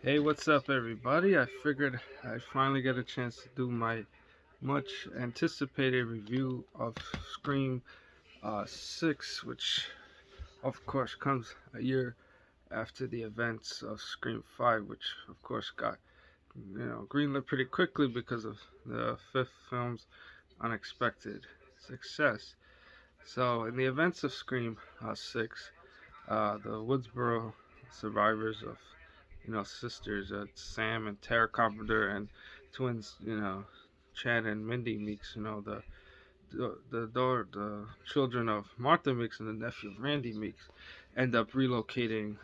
Hey, what's up, everybody? I figured I'd finally get a chance to do my much anticipated review of Scream 6, which, of course, comes a year after the events of Scream 5, which, of course, got greenlit pretty quickly because of the fifth film's unexpected success. So, in the events of Scream 6, the Woodsboro survivors of sisters, Sam and Tara Carpenter, and twins, Chad and Mindy Meeks, the children of Martha Meeks and the nephew of Randy Meeks, end up relocating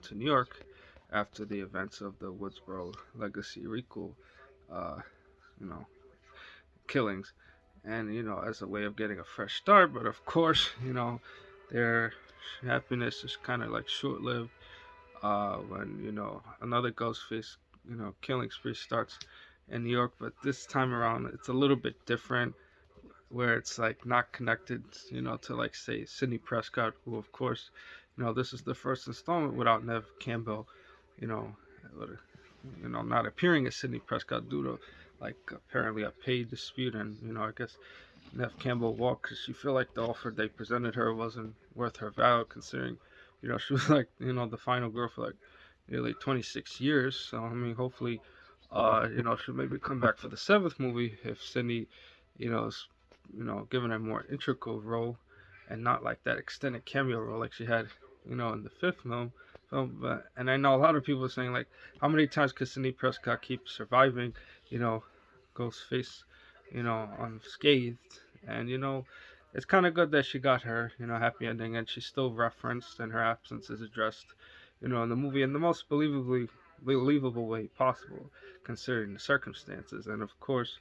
to New York after the events of the Woodsboro Legacy Recall, uh, you know, killings, and as a way of getting a fresh start. But of course, their happiness is kind of like short-lived when another Ghostface killing spree starts in New York, but this time around it's a little bit different, where it's like not connected, to like say Sidney Prescott, who of course, this is the first installment without Nev Campbell, you know, not appearing as Sidney Prescott due to like apparently a pay dispute, and I guess Nev Campbell walked because she feel like the offer they presented her wasn't worth her value, considering, she was like, the final girl for like nearly 26 years. So I mean, hopefully, she'll maybe come back for the seventh movie if Sydney, is, given a more integral role, and not like that extended cameo role like she had, in the fifth film. But and I know a lot of people are saying like, how many times could Sidney Prescott keep surviving, you know, Ghostface, unscathed? And it's kind of good that she got her, happy ending, and she's still referenced, and her absence is addressed, in the movie in the most believable way possible, considering the circumstances. And of course,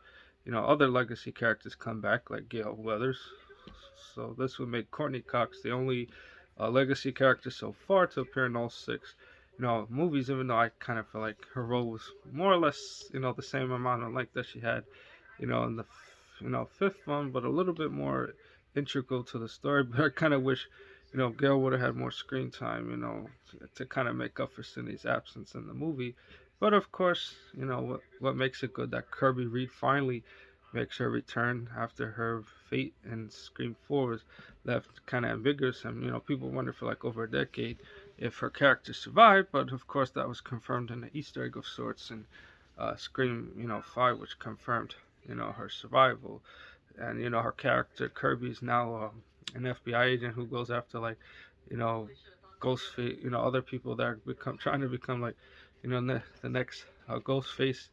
other legacy characters come back, like Gail Weathers. So this would make Courtney Cox the only legacy character so far to appear in all six, movies. Even though I kind of feel like her role was more or less, the same amount of length that she had, in the fifth one, but a little bit more integral to the story. But I kind of wish, Gail would have had more screen time, to kind of make up for Cindy's absence in the movie. But of course, what makes it good that Kirby Reed finally makes her return after her fate in Scream 4 was left kind of ambiguous, and people wonder for like over a decade if her character survived. But of course, that was confirmed in the Easter egg of sorts in Scream 5, which confirmed her survival. And her character Kirby is now an FBI agent who goes after like you know Ghostface, other people that are become trying to become like the next Ghostface.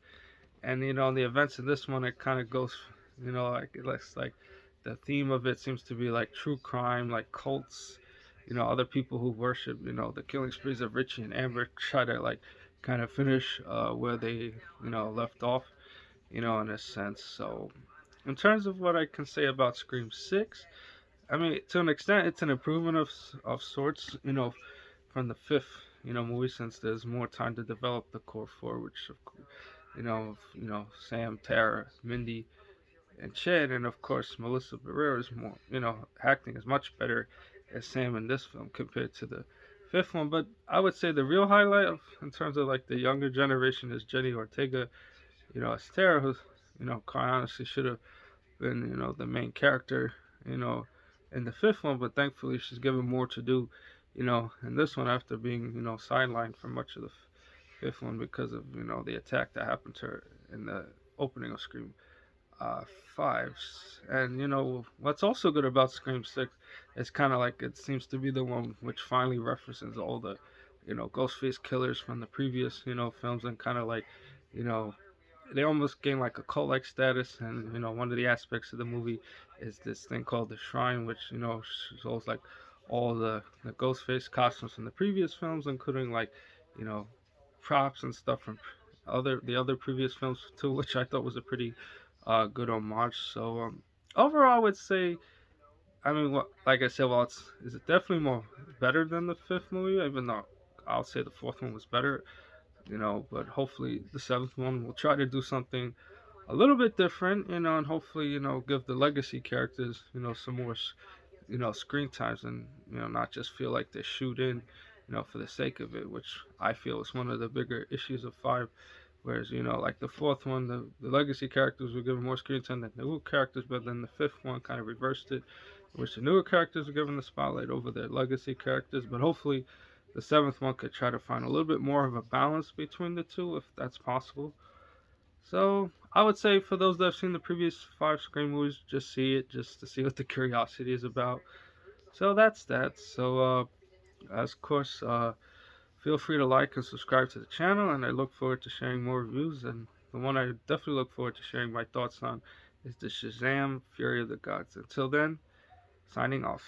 And the events in this one, it kind of goes, like it looks like the theme of it seems to be like true crime, like cults, other people who worship, the killing sprees of Richie and Amber, try to like kind of finish where they left off, in a sense. So in terms of what I can say about Scream 6, I mean, to an extent, it's an improvement of sorts, from the fifth, movie, since there's more time to develop the core four, which Sam, Tara, Mindy, and Chad, and of course Melissa Barrera is more, acting is much better as Sam in this film compared to the fifth one. But I would say the real highlight of, in terms of like the younger generation, is Jenny Ortega, as Tara, who, quite honestly should have been, the main character, you know, in the fifth one, but thankfully she's given more to do, in this one, after being, sidelined for much of the fifth one because of, the attack that happened to her in the opening of Scream uh, 5. And, what's also good about Scream 6 is kind of like it seems to be the one which finally references all the, Ghostface killers from the previous, films, and kind of like, you know, they almost gain like a cult like status. And one of the aspects of the movie is this thing called the Shrine, which shows like all the Ghostface costumes from the previous films, including like you know props and stuff from other previous films too, which I thought was a pretty good homage. So overall, I would say, I mean, like I said, well, it's is it definitely more better than the fifth movie, even though I'll say the fourth one was better, but hopefully the seventh one will try to do something a little bit different, and hopefully, give the legacy characters, some more, screen times, and, not just feel like they shoot in, for the sake of it, which I feel is one of the bigger issues of 5. Whereas, like the fourth one, the legacy characters were given more screen time than the newer characters, but then the fifth one kind of reversed it, in which the newer characters were given the spotlight over their legacy characters. But hopefully, the seventh one could try to find a little bit more of a balance between the two, if that's possible. So, I would say for those that have seen the previous 5 Scream movies, just see it, just to see what the curiosity is about. So, that's that. So, as of course, feel free to like and subscribe to the channel, and I look forward to sharing more reviews. And the one I definitely look forward to sharing my thoughts on is the Shazam Fury of the Gods. Until then, signing off.